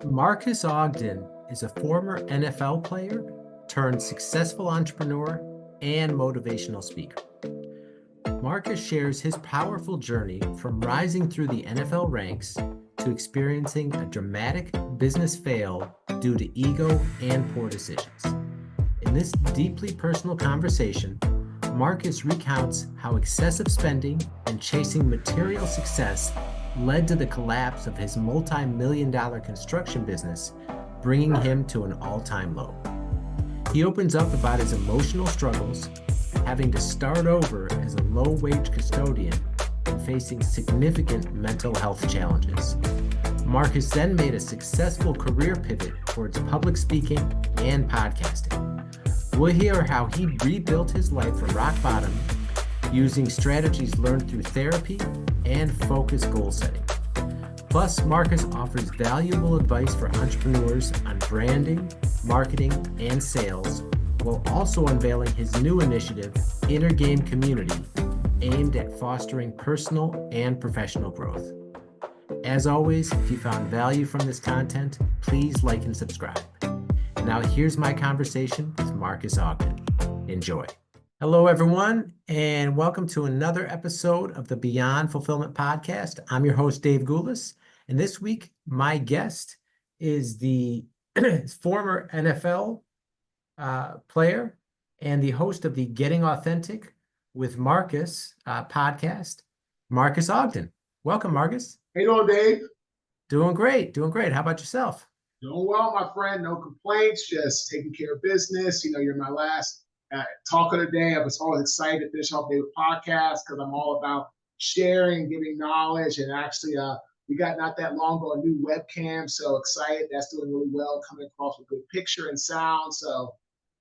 Marques Ogden is a former NFL player turned successful entrepreneur and motivational speaker. Marques shares his powerful journey from rising through the NFL ranks to experiencing a dramatic business fail due to ego and poor decisions. In this deeply personal conversation, Marques recounts how excessive spending and chasing material success led to the collapse of his multi-million-dollar construction business, bringing him to an all-time low. He opens up about his emotional struggles, having to start over as a low-wage custodian and facing significant mental health challenges. Marques then made a successful career pivot towards public speaking and podcasting. We'll hear how he rebuilt his life from rock bottom using strategies learned through therapy and focused goal setting. Plus, Marques offers valuable advice for entrepreneurs on branding, marketing, and sales, while also unveiling his new initiative, Inner Game Community, aimed at fostering personal and professional growth. As always, if you found value from this content, please like and subscribe. Now here's my conversation with Marques Ogden. Enjoy. Hello, everyone, and welcome to another episode of the Beyond Fulfillment Podcast. I'm your host, Dave Goulas, and this week, my guest is the former NFL player and the host of the Getting Authentic with Marques podcast, Marques Ogden. Welcome, Marques. How you doing, Dave? Doing great. How about yourself? Doing well, my friend. No complaints. Just taking care of business. You know, you're my last talk of the day. I was always excited to finish off the day with podcasts because I'm all about sharing, giving knowledge, and actually, we got not that long ago a new webcam. So excited. That's doing really well, coming across with good picture and sound. So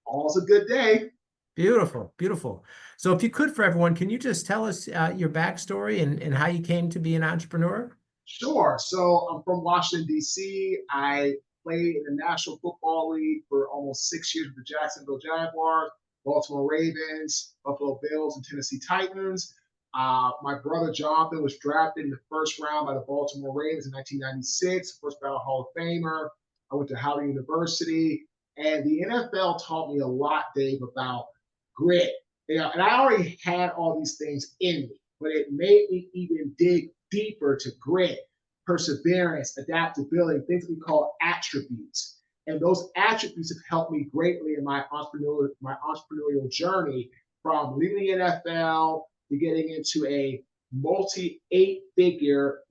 all's a good day. Beautiful, beautiful. So if you could, for everyone, can you just tell us your backstory and how you came to be an entrepreneur? Sure. So I'm from Washington, D.C. I played in the National Football League for almost 6 years with the Jacksonville Jaguars, Baltimore Ravens, Buffalo Bills, and Tennessee Titans. My brother Jonathan was drafted in the first round by the Baltimore Ravens in 1996, first ballot Hall of Famer. I went to Howard University, and the NFL taught me a lot, Dave, about grit. You know, and I already had all these things in me, but it made me even dig deeper to grit, perseverance, adaptability, things we call attributes. And those attributes have helped me greatly in my entrepreneurial journey, from leaving the NFL to getting into a multi-8-figure,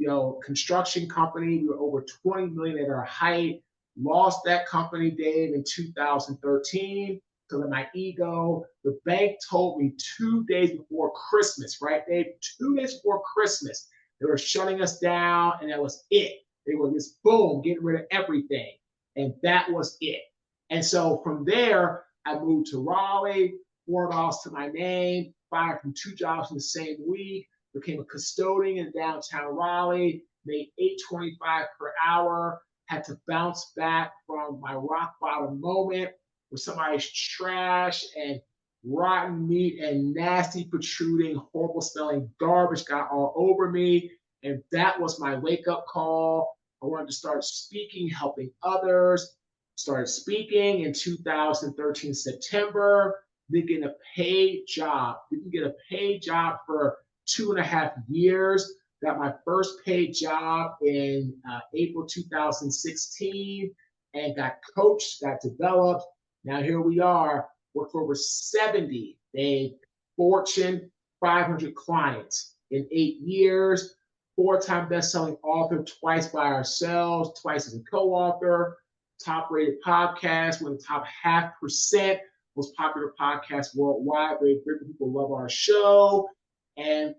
construction company. We were over 20 million at our height. Lost that company, Dave, in 2013 because of my ego. The bank told me 2 days before Christmas, right, Dave? 2 days before Christmas, they were shutting us down, and that was it. They were just, boom, getting rid of everything. And that was it. And so from there, I moved to Raleigh, $4 to my name, fired from 2 jobs in the same week, became a custodian in downtown Raleigh, made $8.25 per hour, had to bounce back from my rock bottom moment with somebody's trash and rotten meat and nasty, protruding, horrible smelling garbage got all over me. And that was my wake-up call. I wanted to start speaking, helping others. Started speaking in 2013, September. Then get a paid job. Didn't get a paid job for 2.5 years. Got my first paid job in April 2016 and got coached, got developed. Now here we are. Worked for over 70 Fortune 500 clients in 8 years, 4-time best-selling author, twice by ourselves, twice as a co-author, top-rated podcast, one of the top 0.5% most popular podcasts worldwide. Very people love our show. And,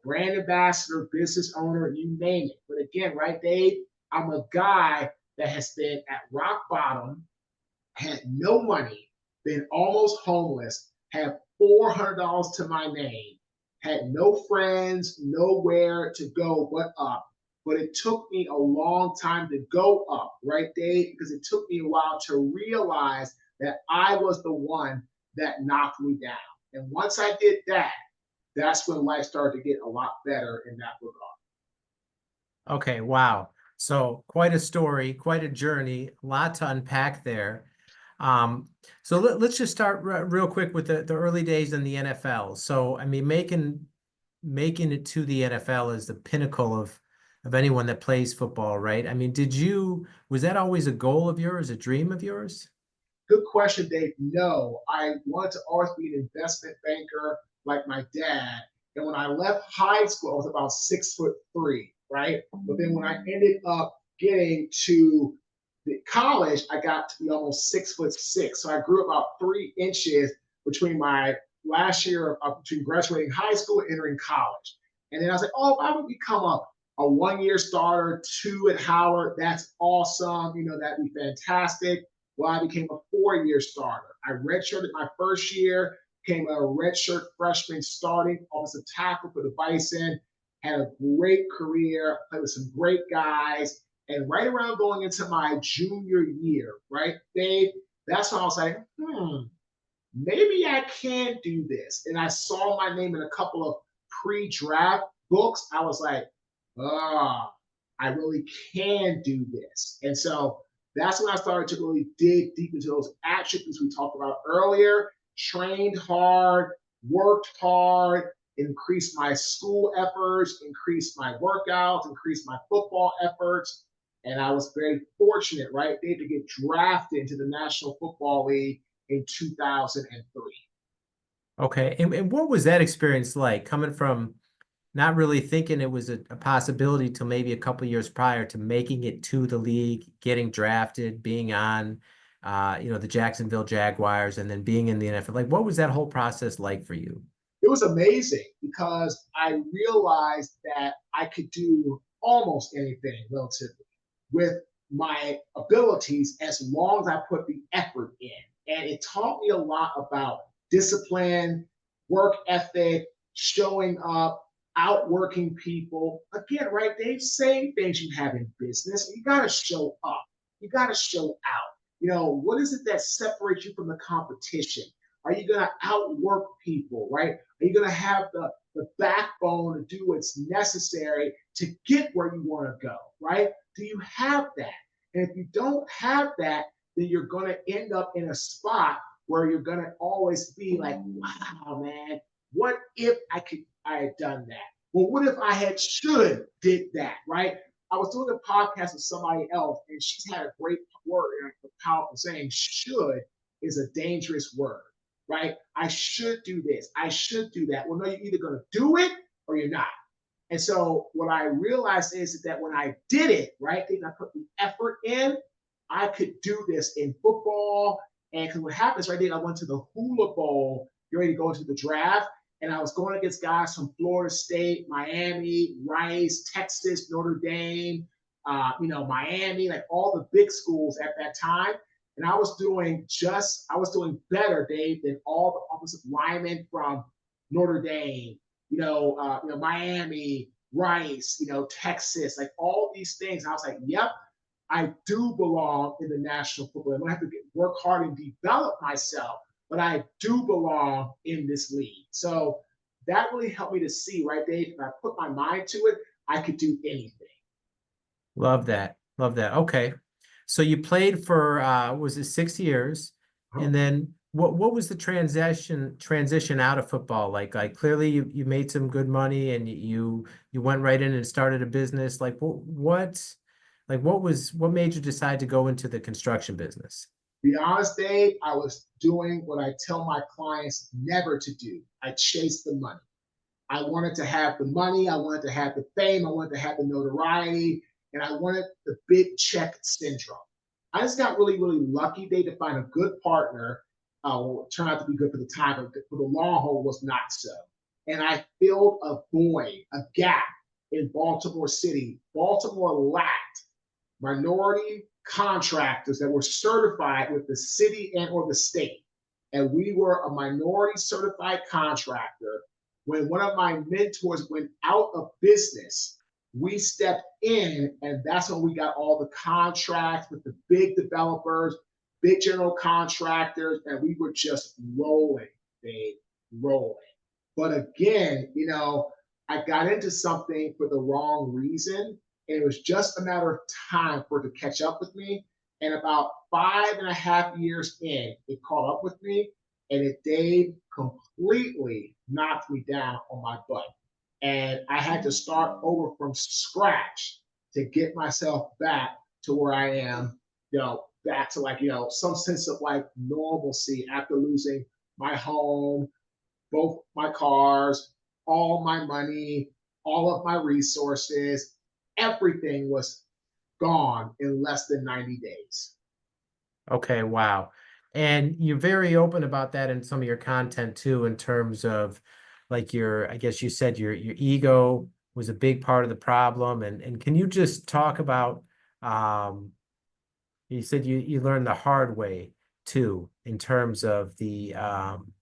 brand ambassador, business owner, you name it. But again, right, Dave, I'm a guy that has been at rock bottom, had no money, been almost homeless, had $400 to my name, had no friends, nowhere to go but up. But it took me a long time to go up, right, Dave? Because it took me a while to realize that I was the one that knocked me down. And once I did that, that's when life started to get a lot better in that regard. Okay, wow. So quite a story, quite a journey, a lot to unpack there. Um, so let's just start real quick with the early days in the NFL. So I mean, making it to the NFL is the pinnacle of anyone that plays football, right? I mean, was that always a goal of yours, a dream of yours? Good question, Dave. No, I wanted to always be an investment banker like my dad. And when I left high school, I was about 6'3", right? But then when I ended up getting to the college, I got to be almost 6'6". So I grew about 3 inches between my last year of between graduating high school and entering college. And then I was like, oh, if I would become a 1 year starter, two at Howard, that's awesome. That'd be fantastic. Well, I became a 4 year starter. I redshirted my first year, became a redshirt freshman starting offensive tackle for the Bison, had a great career, played with some great guys. And right around going into my junior year, right, Dave, that's when I was like, maybe I can do this. And I saw my name in a couple of pre-draft books. I was like, ah, I really can do this. And so that's when I started to really dig deep into those attributes we talked about earlier, trained hard, worked hard, increased my school efforts, increased my workouts, increased my football efforts. And I was very fortunate, right, Dave, to get drafted into the National Football League in 2003. Okay. And what was that experience like coming from not really thinking it was a possibility till maybe a couple years prior to making it to the league, getting drafted, being on, the Jacksonville Jaguars, and then being in the NFL? Like, what was that whole process like for you? It was amazing because I realized that I could do almost anything relatively with my abilities as long as I put the effort in. And it taught me a lot about discipline, work ethic, showing up, outworking people. Again, right, Dave, same things you have in business. You got to show up. You got to show out. What is it that separates you from the competition? Are you going to outwork people, right? Are you going to have the backbone to do what's necessary to get where you want to go, right? Do you have that? And if you don't have that, then you're going to end up in a spot where you're going to always be like, wow, man, what if I had done that? Well, what if I should did that, right? I was doing a podcast with somebody else, and she's had a great word, a powerful saying, should is a dangerous word, right? I should do this. I should do that. Well, no, you're either going to do it or you're not. And so what I realized is that when I did it, right, and I put the effort in, I could do this in football. And because what happens right then, I went to the Hula Bowl, you're ready to go into the draft. And I was going against guys from Florida State, Miami, Rice, Texas, Notre Dame, Miami, like all the big schools at that time. And I was doing better, Dave, than all the offensive linemen from Notre Dame, Miami, Rice, Texas, like all these things. And I was like, yep, I do belong in the National Football League. I'm going to have to work hard and develop myself, but I do belong in this league. So that really helped me to see, right, Dave, if I put my mind to it, I could do anything. Love that. Love that. Okay. So you played for was it 6 years? And then what was the transition out of football? Like clearly you made some good money and you went right in and started a business. Like what made you decide to go into the construction business? Be honest, Dave, I was doing what I tell my clients never to do. I chased the money. I wanted to have the money. I wanted to have the fame. I wanted to have the notoriety. And I wanted the big check syndrome. I just got really, really lucky, Dave, to find a good partner. It turned out to be good for the time, but for the long haul was not so. And I filled a void, a gap in Baltimore City. Baltimore lacked minority contractors that were certified with the city and or the state. And we were a minority certified contractor. When one of my mentors went out of business, we stepped in, and that's when we got all the contracts with the big developers, big general contractors, and we were just rolling, babe, rolling. But again, I got into something for the wrong reason, And it was just a matter of time for it to catch up with me. And about 5.5 years in, it caught up with me, and it did completely knocked me down on my butt. And I had to start over from scratch to get myself back to where I am, back to some sense of normalcy after losing my home, both my cars, all my money, all of my resources. Everything was gone in less than 90 days. Okay, wow. And you're very open about that in some of your content too, in terms of I guess you said your ego was a big part of the problem. And can you just talk about, you said you learned the hard way too, in terms of the, I'm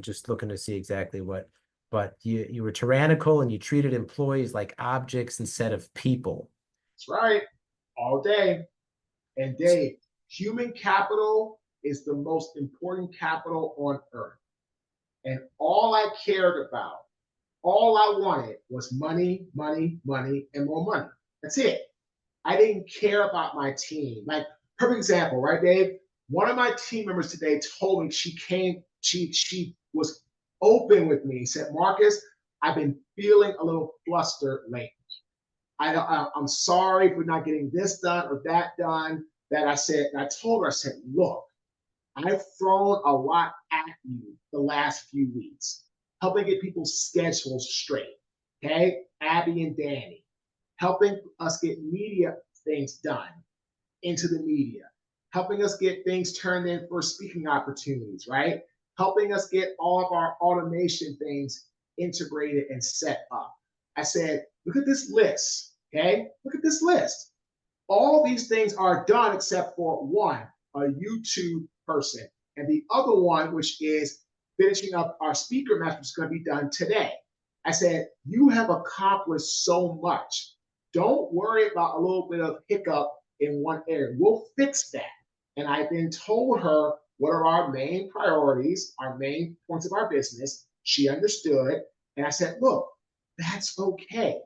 just looking to see exactly but you were tyrannical and you treated employees like objects instead of people. That's right. All day. And Dave, human capital is the most important capital on earth. And all I cared about, all I wanted was money, money, money, and more money. That's it. I didn't care about my team. Perfect example, right, Dave? One of my team members today told me she was open with me, said, Marques, I've been feeling a little flustered lately. I'm sorry for not getting this done or that done. I told her, I said, look, I've thrown a lot at you the last few weeks, helping get people's schedules straight. Okay, Abby and Danny, helping us get media things done into the media, helping us get things turned in for speaking opportunities, right? Helping us get all of our automation things integrated and set up. I said, look at this list, okay? Look at this list. All these things are done except for one, a YouTube person, and the other one, which is finishing up our speaker match, which is going to be done today. I said, you have accomplished so much. Don't worry about a little bit of hiccup in one area. We'll fix that. And I then told her what are our main priorities, our main points of our business. She understood. And I said, look, that's okay.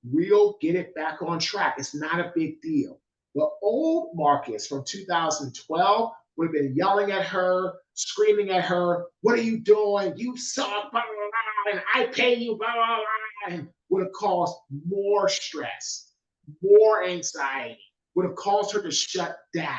We'll get it back on track. It's not a big deal. The old Marques from 2012 would have been yelling at her, screaming at her, what are you doing? You suck, blah, blah, blah, and I pay you, blah, blah, blah, and would have caused more stress, more anxiety, would have caused her to shut down,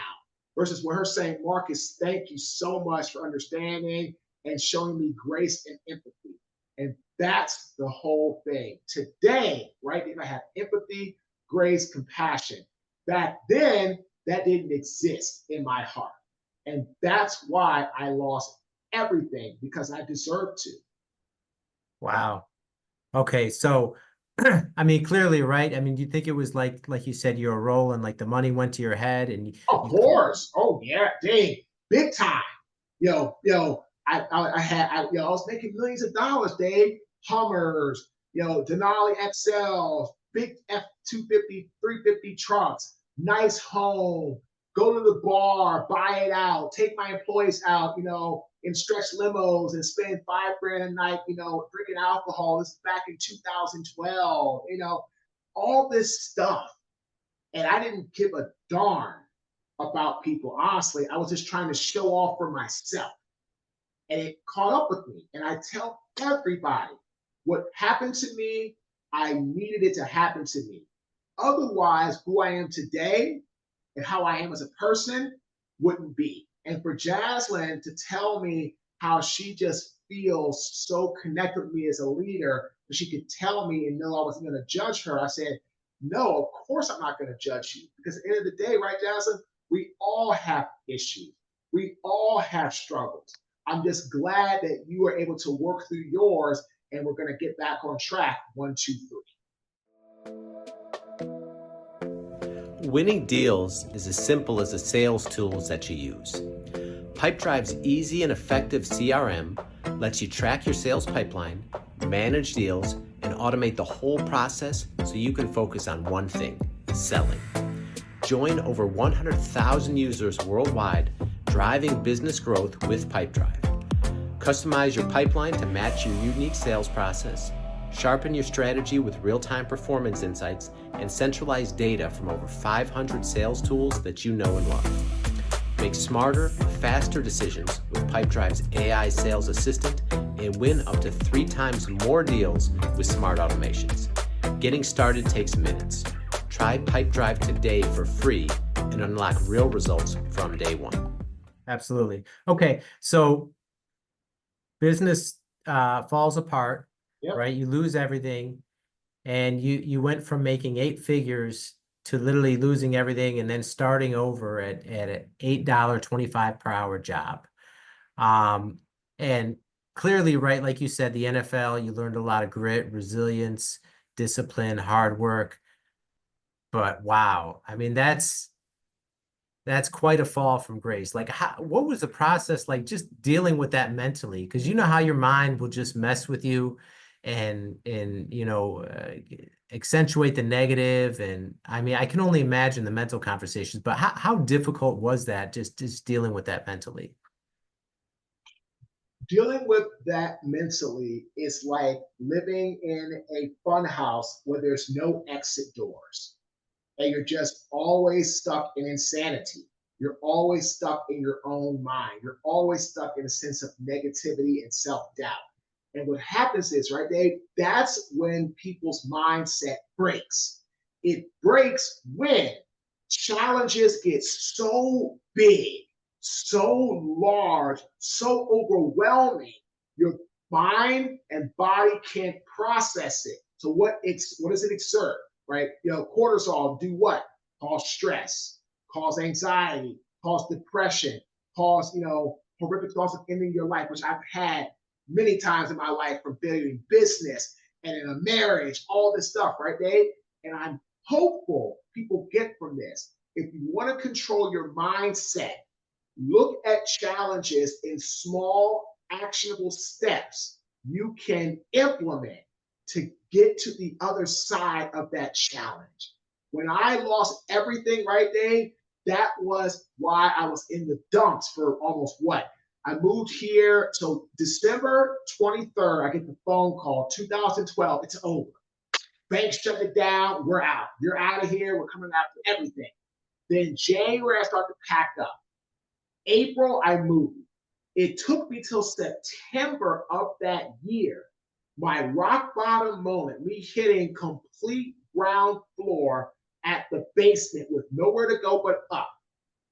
versus with her saying, Marques, thank you so much for understanding and showing me grace and empathy. And that's the whole thing. Today, right, if I have empathy, grace, compassion. Back then, that didn't exist in my heart. And that's why I lost everything, because I deserved to. Wow. Okay, so I mean, clearly, right? I mean, do you think it was like you said, you were rolling, like the money went to your head, and of course. Oh yeah, Dave, big time. I was making millions of dollars, Dave. Hummers, Denali XLs, big F-250, 350 trucks, nice home, go to the bar, buy it out, take my employees out, in stretch limos and spend $5,000 a night, drinking alcohol. This is back in 2012, all this stuff. And I didn't give a darn about people. Honestly, I was just trying to show off for myself. And it caught up with me. And I tell everybody, what happened to me, I needed it to happen to me. Otherwise, who I am today and how I am as a person wouldn't be. And for Jaslyn to tell me how she just feels so connected with me as a leader, that she could tell me and know I wasn't going to judge her, I said, no, of course I'm not going to judge you. Because at the end of the day, right, Jaslyn, we all have issues. We all have struggles. I'm just glad that you were able to work through yours, and we're going to get back on track. 1, 2, 3. Winning deals is as simple as the sales tools that you use. Pipedrive's easy and effective CRM lets you track your sales pipeline, manage deals, and automate the whole process so you can focus on one thing, selling. Join over 100,000 users worldwide driving business growth with Pipedrive. Customize your pipeline to match your unique sales process, Sharpen your strategy with real-time performance insights and centralized data from over 500 sales tools that you know and love. Make smarter, faster decisions with Pipedrive's AI sales assistant and win up to 3 times more deals with smart automations. Getting started takes minutes. Try Pipedrive today for free and unlock real results from day one. Absolutely. Okay, so business falls apart, Yep. right? You lose everything, and you went from making 8 figures to literally losing everything and then starting over at an $8.25 per hour job. And clearly, right, like you said, the NFL, you learned a lot of grit, resilience, discipline, hard work. But wow, I mean, that's quite a fall from grace. Like, what was the process like just dealing with that mentally? Because you know how your mind will just mess with you and accentuate the negative. And I mean, I can only imagine the mental conversations, but how difficult was that just dealing with that mentally? Dealing with that mentally is like living in a fun house where there's no exit doors and you're just always stuck in insanity. You're always stuck in your own mind. You're always stuck in a sense of negativity and self-doubt. And what happens is, right, Dave, that's when people's mindset breaks. It breaks when challenges get so big, so large, so overwhelming, your mind and body can't process it. So what does it exert? Right? Cortisol do what? Cause stress, cause anxiety, cause depression, cause, horrific thoughts of ending your life, which I've had many times in my life, from failure in business and in a marriage, all this stuff, right, Dave? And I'm hopeful people get from this. If you want to control your mindset, look at challenges in small, actionable steps you can implement to get to the other side of that challenge. When I lost everything, right, Dave, that was why I was in the dumps for almost what? I moved here, so December 23rd, I get the phone call, 2012, it's over. Bank shut it down, we're out. You're out of here, we're coming after everything. Then January, I start to pack up. April, I moved. It took me till September of that year, my rock bottom moment, me hitting complete ground floor at the basement with nowhere to go but up.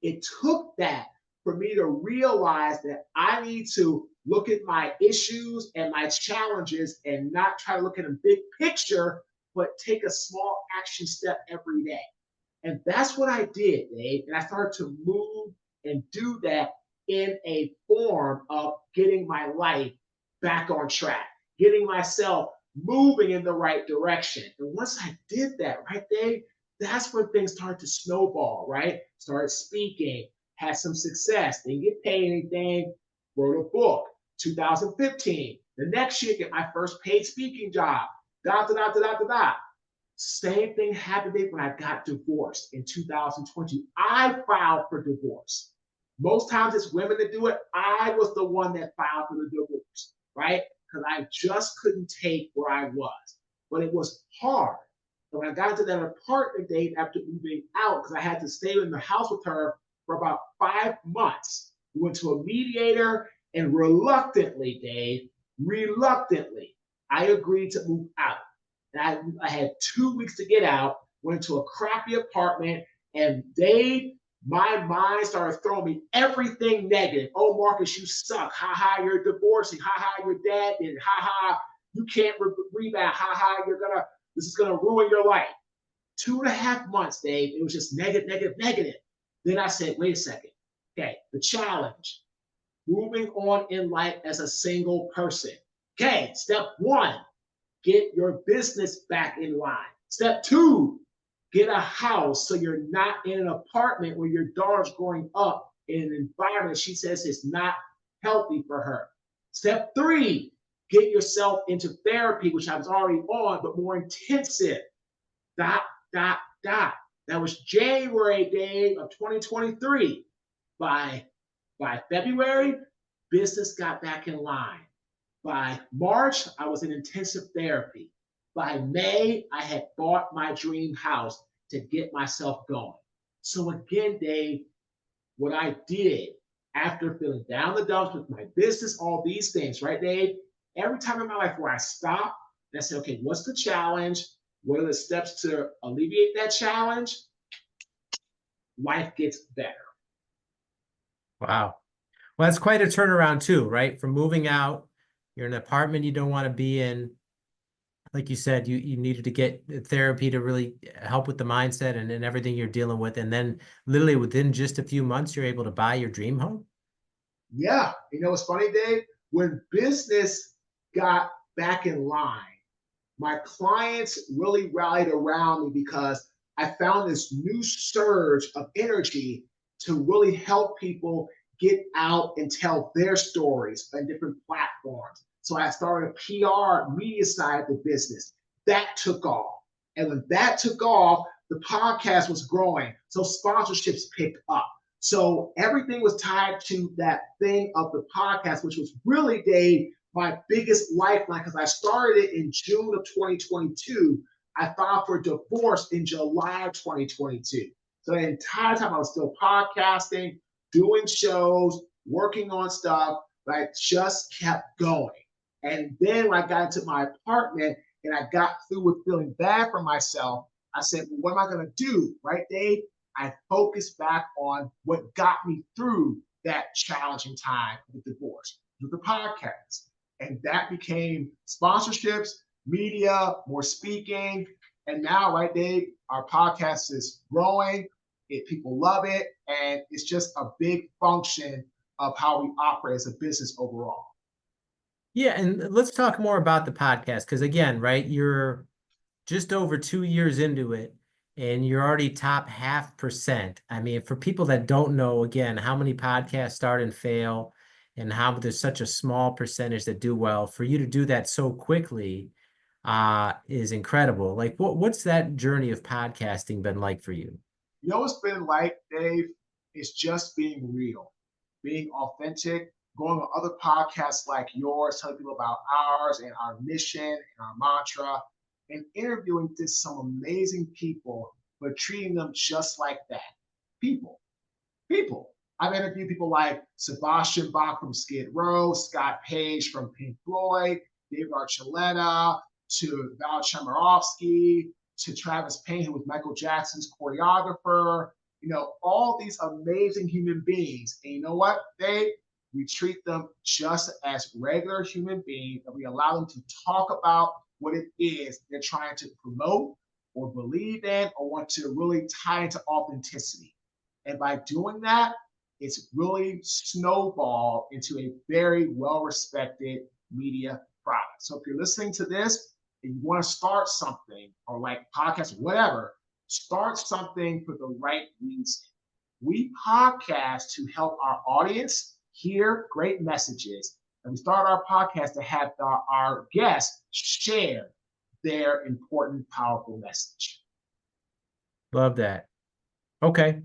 It took that for me to realize that I need to look at my issues and my challenges and not try to look at a big picture, but take a small action step every day. And that's what I did, Dave. And I started to move and do that in a form of getting my life back on track, getting myself moving in the right direction. And once I did that, right, Dave, that's when things started to snowball, right? Started speaking, had some success, didn't get paid anything, wrote a book. 2015, the next year, get my first paid speaking job. Same thing happened when I got divorced in 2020. I filed for divorce. Most times it's women that do it. I was the one that filed for the divorce, right? Because I just couldn't take where I was. But it was hard. So when I got into that apartment, Dave, after moving out, because I had to stay in the house with her for about 5 months, we went to a mediator, and reluctantly, Dave, I agreed to move out. And I had 2 weeks to get out, went to a crappy apartment, and Dave, my mind started throwing me everything negative. Oh, Marcus, you suck. Ha ha, you're divorcing. Ha ha, your dad did. Ha ha, you can't rebound. Ha ha, this is gonna ruin your life. 2.5 months, Dave, it was just negative. Then I said, wait a second. Okay, the challenge, moving on in life as a single person. Okay, step 1, get your business back in line. Step 2, get a house so you're not in an apartment where your daughter's growing up in an environment she says is not healthy for her. Step 3, get yourself into therapy, which I was already on, but more intensive. That was January, Dave, of 2023. By February, business got back in line. By March, I was in intensive therapy. By May, I had bought my dream house to get myself going. So again, Dave, what I did after feeling down the dumps with my business, all these things, right, Dave? Every time in my life where I stop and I say, okay, what's the challenge? What are the steps to alleviate that challenge? Life gets better. Wow. Well, that's quite a turnaround too, right? From moving out, you're in an apartment you don't want to be in. Like you said, you needed to get therapy to really help with the mindset and everything you're dealing with. And then literally within just a few months, you're able to buy your dream home. Yeah. You know what's funny, Dave? When business got back in line, my clients really rallied around me because I found this new surge of energy to really help people get out and tell their stories on different platforms. So I started a PR media side of the business. That took off. And when that took off, the podcast was growing. So sponsorships picked up. So everything was tied to that thing of the podcast, which was really, Dave, my biggest lifeline because I started it in June of 2022. I filed for divorce in July of 2022. So the entire time I was still podcasting, doing shows, working on stuff, but I just kept going. And then when I got into my apartment and I got through with feeling bad for myself, I said, well, what am I going to do? Right, Dave? I focused back on what got me through that challenging time with divorce, with the podcast. And that became sponsorships, media, more speaking. And now, right, Dave, our podcast is growing. People love it. And it's just a big function of how we operate as a business overall. Yeah, and let's talk more about the podcast because again, right, you're just over 2 years into it and you're already top 0.5%. I mean, for people that don't know, again, how many podcasts start and fail and how there's such a small percentage that do well, for you to do that so quickly is incredible. Like what's that journey of podcasting been like for you? You know what's been like, Dave? It's just being real, being authentic, going on other podcasts like yours, telling people about ours and our mission and our mantra, and interviewing just some amazing people, but treating them just like that. People, people. I've interviewed people like Sebastian Bach from Skid Row, Scott Page from Pink Floyd, David Archuleta, to Val Chemerinsky, to Travis Payne, who was Michael Jackson's choreographer. You know, all these amazing human beings. And you know what, Dave? We treat them just as regular human beings, and we allow them to talk about what it is they're trying to promote or believe in or want to really tie into authenticity. And by doing that, it's really snowballed into a very well-respected media product. So if you're listening to this and you want to start something or like podcasts, whatever, start something for the right reason. We podcast to help our audience hear great messages. And we start our podcast to have our guests share their important, powerful message. Love that. Okay.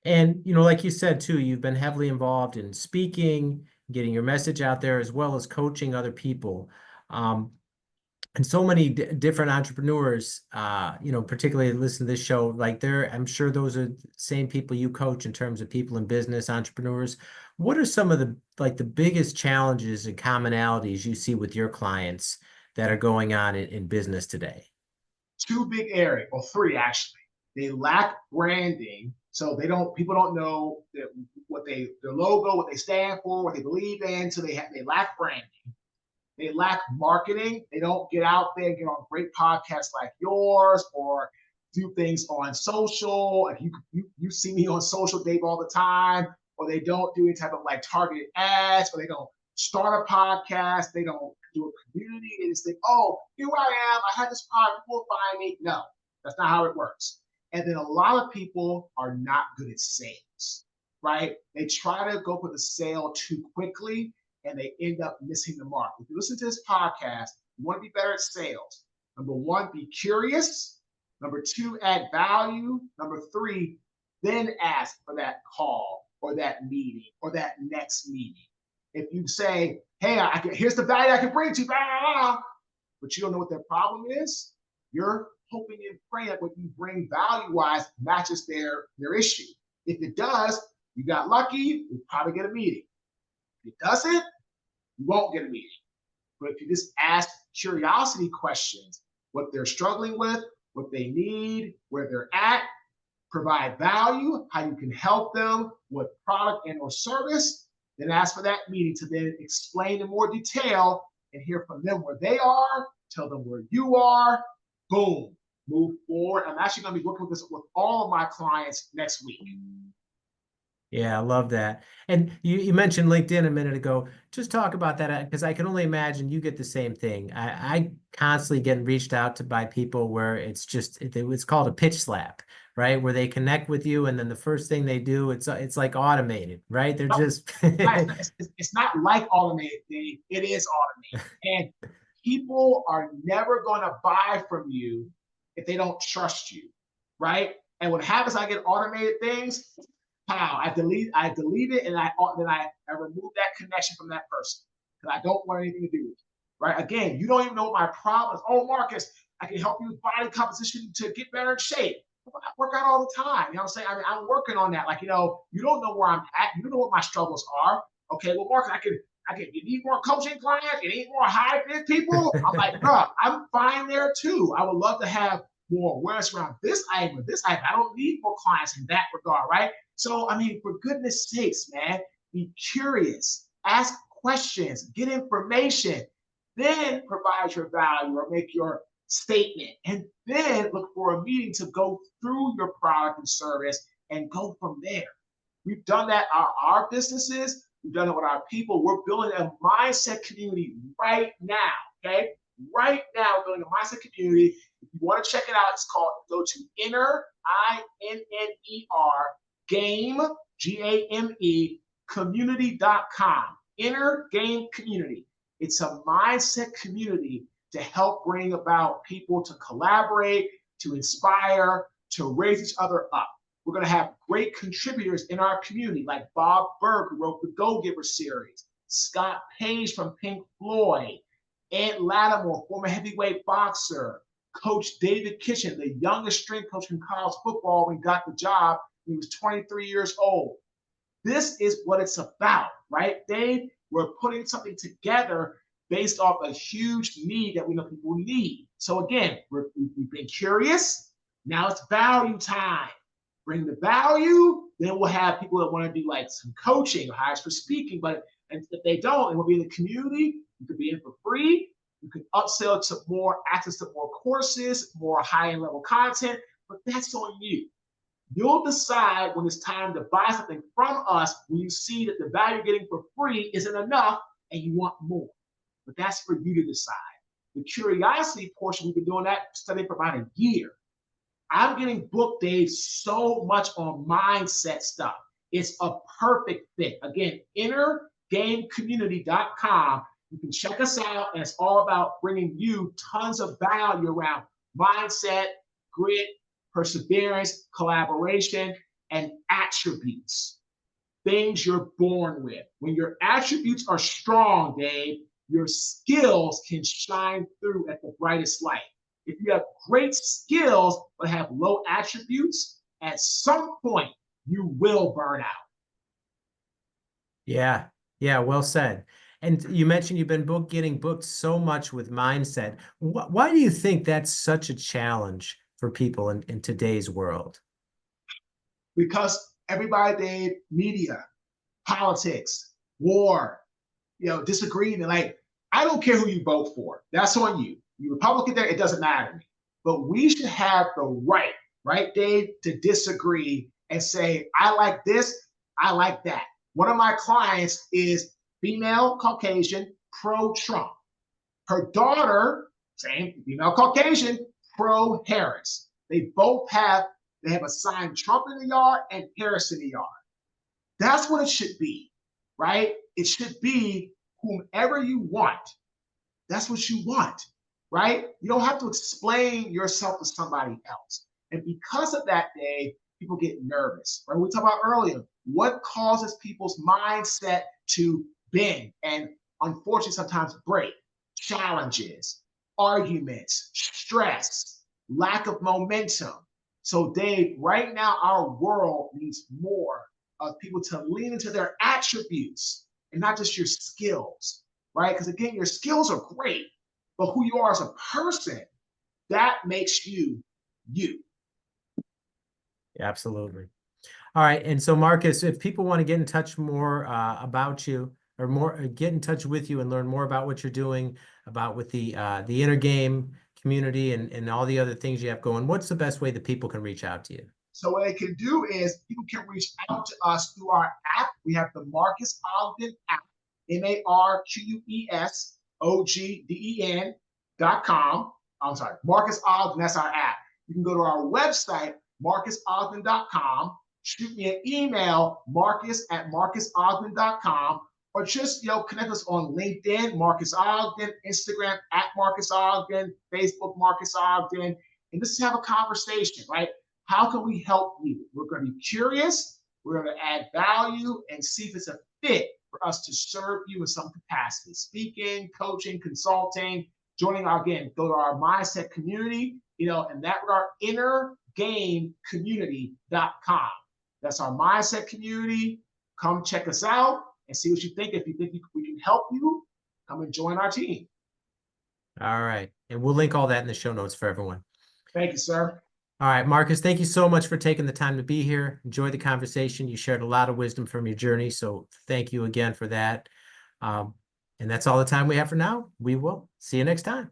And, like you said, too, you've been heavily involved in speaking, getting your message out there, as well as coaching other people. And so many different entrepreneurs, particularly listen to this show, like I'm sure those are the same people you coach in terms of people in business, entrepreneurs. What are some of the biggest challenges and commonalities you see with your clients that are going on in business today? Two big areas, or three actually. They lack branding, so people don't know their logo, what they stand for, what they believe in. So they lack branding. They lack marketing. They don't get out there and get on great podcasts like yours or do things on social. Like you see me on social, Dave, all the time. Or they don't do any type of like targeted ads, or they don't start a podcast. They don't do a community. They just think, oh, here I am. I had this podcast. People will find me. No, that's not how it works. And then a lot of people are not good at sales, right? They try to go for the sale too quickly and they end up missing the mark. If you listen to this podcast, you want to be better at sales. Number one, be curious. Number two, add value. Number three, then ask for that call or that meeting or that next meeting. If you say, hey, here's the value I can bring to you, blah, blah, blah. But you don't know what their problem is. You're hoping and praying that what you bring value-wise matches their issue. If it does, you got lucky, you'll probably get a meeting. If it doesn't, you won't get a meeting. But if you just ask curiosity questions, what they're struggling with, what they need, where they're at, provide value, how you can help them, what product and or service, then ask for that meeting to then explain in more detail and hear from them where they are, tell them where you are, boom, move forward. I'm actually going to be working with this with all of my clients next week. Yeah, I love that. And you mentioned LinkedIn a minute ago. Just talk about that, because I can only imagine you get the same thing. I constantly get reached out to by people where it's called a pitch slap, right? Where they connect with you, and then the first thing they do, it's like automated, right? They're just it's not like automated, Dave. It is automated. And people are never going to buy from you if they don't trust you, right? And what happens, I get automated things. I delete it, and then I remove that connection from that person because I don't want anything to do with it. Right? Again, you don't even know what my problem is. Oh, Marcus, I can help you with body composition to get better in shape. I work out all the time. You know what I'm saying? I mean, I'm working on that. Like, you don't know where I'm at. You don't know what my struggles are. Okay, well, Marcus, you need more coaching clients? You need more high-fit people? I'm like, bro, I'm fine there too. I would love to have more awareness around this item or this item. I don't need more clients in that regard, right? So, I mean, for goodness sakes, man, be curious, ask questions, get information, then provide your value or make your statement, and then look for a meeting to go through your product and service and go from there. We've done that our businesses. We've done it with our people. We're building a mindset community right now, okay? Right now, we're building a mindset community. If you want to check it out, go to inner, INNER, game, GAME, community.com. Inner Game Community. It's a mindset community to help bring about people to collaborate, to inspire, to raise each other up. We're going to have great contributors in our community, like Bob Berg, who wrote the Go-Giver series, Scott Page from Pink Floyd, Ed Lattimore, former heavyweight boxer, Coach David Kitchen, the youngest strength coach in college football when he got the job. He was 23 years old. This is what it's about, right, Dave? We're putting something together based off a huge need that we know people need. So again, we've been curious. Now it's value time. Bring the value, then we'll have people that want to do like some coaching or hires for speaking. And if they don't, and we'll be in the community, you could be in for free. You can upsell to more access to more courses, more high-end level content, but that's on you. You'll decide when it's time to buy something from us when you see that the value you're getting for free isn't enough and you want more. But that's for you to decide. The curiosity portion, we've been doing that study for about a year. I'm getting booked, Dave, so much on mindset stuff. It's a perfect fit. Again, innergamecommunity.com. You can check us out, and it's all about bringing you tons of value around mindset, grit, perseverance, collaboration, and attributes. Things you're born with. When your attributes are strong, Dave, your skills can shine through at the brightest light. If you have great skills but have low attributes, at some point you will burn out. Yeah, well said. And you mentioned you've been getting booked so much with mindset. Why do you think that's such a challenge for people in today's world? Because everybody, Dave, media, politics, war, disagreement. Like, I don't care who you vote for. That's on you. You Republican there, it doesn't matter to me. But we should have the right, Dave, to disagree and say, I like this, I like that. One of my clients is female Caucasian, pro-Trump. Her daughter, same, female Caucasian, pro-Harris. They have assigned Trump in the yard and Harris in the yard. That's what it should be, right? It should be whomever you want. That's what you want, right? You don't have to explain yourself to somebody else. And because of that, Dave, people get nervous, right? We talked about earlier, what causes people's mindset to bend and unfortunately sometimes break. Challenges, arguments, stress, lack of momentum. So Dave, right now our world needs more of people to lean into their attributes and not just your skills, right? Because again, your skills are great, but who you are as a person, that makes you you. Absolutely. All right. And so, Marques, if people want to get in touch more about you, or more get in touch with you and learn more about what you're doing, about with the inner game community and all the other things you have going, what's the best way that people can reach out to you? So what they can do is people can reach out to us through our app. We have the Marques Ogden app, MarquesOgden.com. I'm sorry, Marques Ogden, that's our app. You can go to our website, MarquesOgden.com, shoot me an email, Marques@MarquesOgden.com, or just connect us on LinkedIn, Marques Ogden, Instagram @Marques Ogden, Facebook Marques Ogden, and just have a conversation, right? How can we help you? We're going to be curious, we're going to add value and see if it's a fit for us to serve you in some capacity. Speaking, coaching, consulting, joining our, again, go to our mindset community, and that we're our innergamecommunity.com. That's our mindset community. Come check us out and see what you think. If you think we can help you, come and join our team. All right. And we'll link all that in the show notes for everyone. Thank you, sir. All right, Marques, thank you so much for taking the time to be here. Enjoy the conversation. You shared a lot of wisdom from your journey, so thank you again for that. And that's all the time we have for now. We will see you next time.